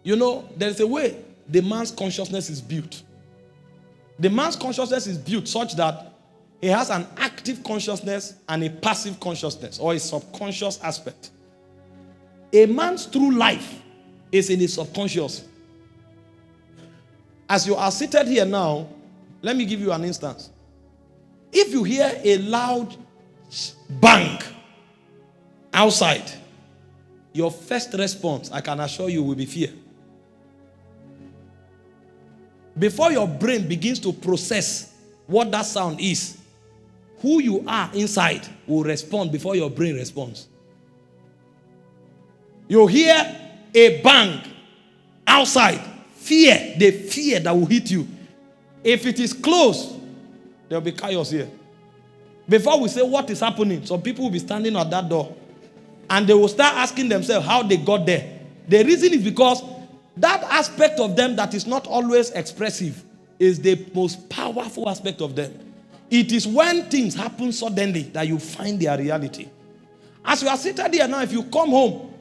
You know, there's a way the man's consciousness is built. The man's consciousness is built such that he has an active consciousness and a passive consciousness, or a subconscious aspect. A man's true life is in his subconscious. As you are seated here now, let me give you an instance. If you hear a loud bang outside, your first response, I can assure you, will be fear. Before your brain begins to process what that sound is, who you are inside will respond before your brain responds. You hear a bang outside, fear, the fear that will hit you. If it is close, there will be chaos here. Before we say what is happening, some people will be standing at that door and they will start asking themselves how they got there. The reason is because that aspect of them that is not always expressive is the most powerful aspect of them. It is when things happen suddenly that you find their reality. As you are seated here now, if you come home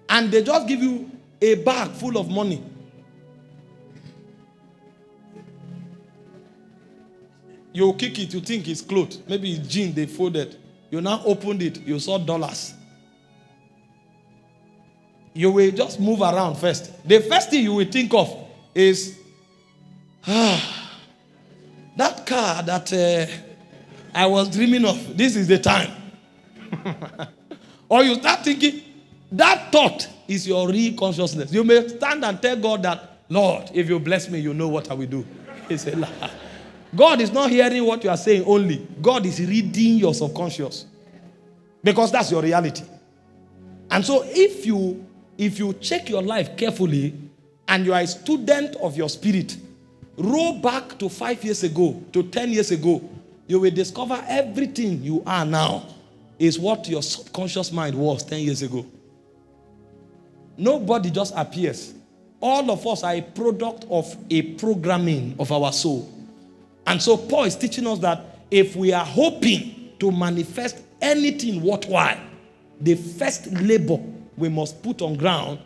and they just give you a bag full of money, you kick it, you think it's clothes. Maybe it's jeans they folded. You now opened it, you saw dollars. You will just move around first. The first thing you will think of is, that car that I was dreaming of, this is the time. Or you start thinking, that thought is your real consciousness. You may stand and tell God that, Lord, if you bless me, you know what I will do. He said, God is not hearing what you are saying only. God is reading your subconscious. Because that's your reality. And so if you check your life carefully and you are a student of your spirit, roll back to 5 years ago, to 10 years ago, you will discover everything you are now is what your subconscious mind was 10 years ago. Nobody just appears. All of us are a product of a programming of our soul. And so Paul is teaching us that if we are hoping to manifest anything worthwhile, the first labor we must put on ground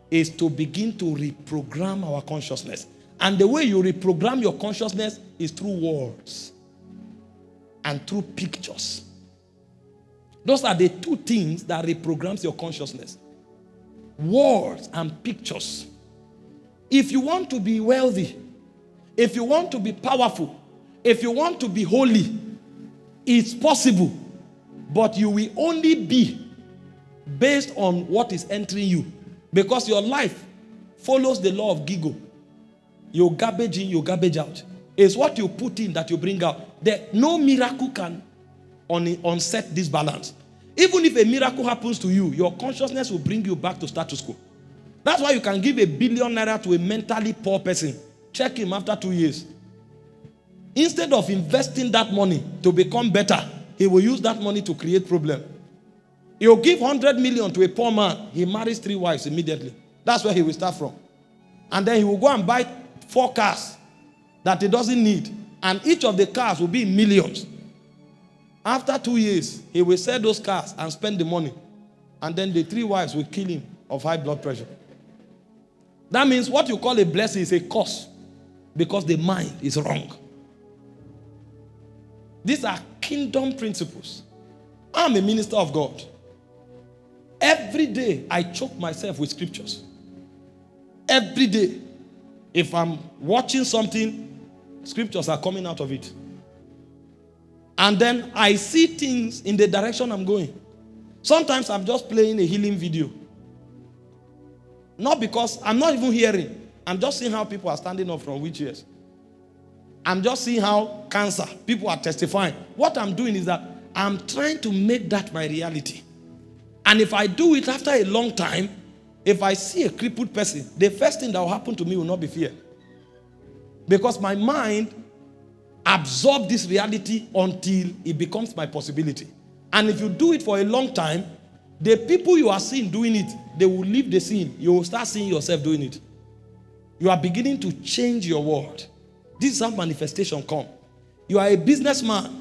is to begin to reprogram our consciousness. And the way you reprogram your consciousness is through words and through pictures. Those are the two things that reprograms your consciousness. Words and pictures. If you want to be wealthy, if you want to be powerful, if you want to be holy, it's possible. But you will only be based on what is entering you. Because your life follows the law of Gigo. You garbage in, you garbage out. It's what you put in that you bring out. No miracle can unset this balance. Even if a miracle happens to you, your consciousness will bring you back to status quo. That's why you can give $1 billion to a mentally poor person. Check him after 2 years. Instead of investing that money to become better, he will use that money to create problem. He'll give 100 million to a poor man. He marries 3 wives immediately. That's where he will start from. And then he will go and buy 4 cars that he doesn't need. And each of the cars will be in millions. After 2 years, he will sell those cars and spend the money. And then the 3 wives will kill him of high blood pressure. That means what you call a blessing is a curse. Because the mind is wrong. These are kingdom principles. I'm a minister of God. Every day, I choke myself with scriptures. Every day. If I'm watching something, scriptures are coming out of it. And then I see things in the direction I'm going. Sometimes I'm just playing a healing video. Not because I'm not even hearing. I'm just seeing how people are standing up from wheelchairs. I'm just seeing how cancer, people are testifying. What I'm doing is that I'm trying to make that my reality. And if I do it after a long time, if I see a crippled person, the first thing that will happen to me will not be fear. Because my mind absorbs this reality until it becomes my possibility. And if you do it for a long time, the people you are seeing doing it, they will leave the scene. You will start seeing yourself doing it. You are beginning to change your world. This is how manifestation comes. You are a businessman.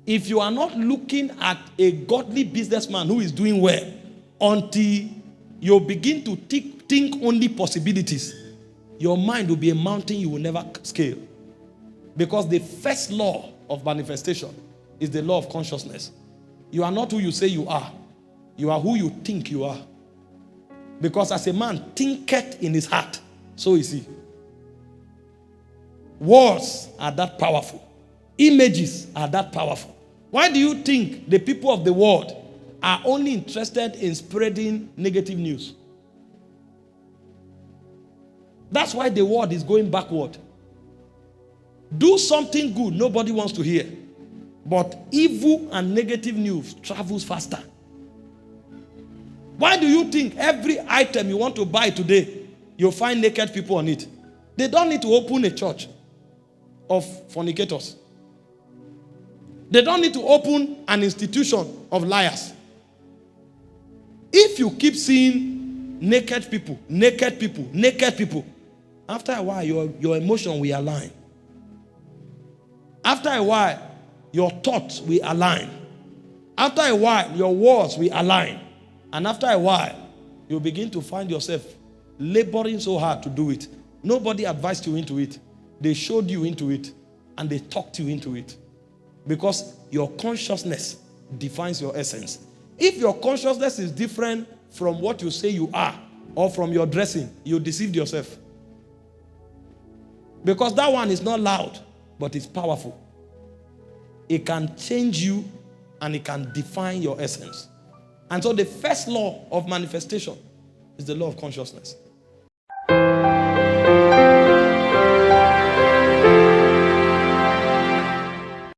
If you are not looking at a godly businessman who is doing well, until you begin to think only possibilities, your mind will be a mountain you will never scale. Because the first law of manifestation is the law of consciousness. You are not who you say you are. You are who you think you are. Because as a man thinketh in his heart, so is he. Words are that powerful. Images are that powerful. Why do you think the people of the world are only interested in spreading negative news? That's why the world is going backward. Do something good, nobody wants to hear. But evil and negative news travels faster. Why do you think every item you want to buy today, you'll find naked people on it? They don't need to open a church of fornicators. They don't need to open an institution of liars. If you keep seeing naked people, after a while, your emotion will align. After a while, your thoughts will align. After a while, your words will align. And after a while, you'll begin to find yourself laboring so hard to do it. Nobody advised you into it. They showed you into it. And they talked you into it. Because your consciousness defines your essence. If your consciousness is different from what you say you are, or from your dressing, you deceived yourself. Because that one is not loud, but it's powerful. It can change you and it can define your essence. And so the first law of manifestation is the law of consciousness.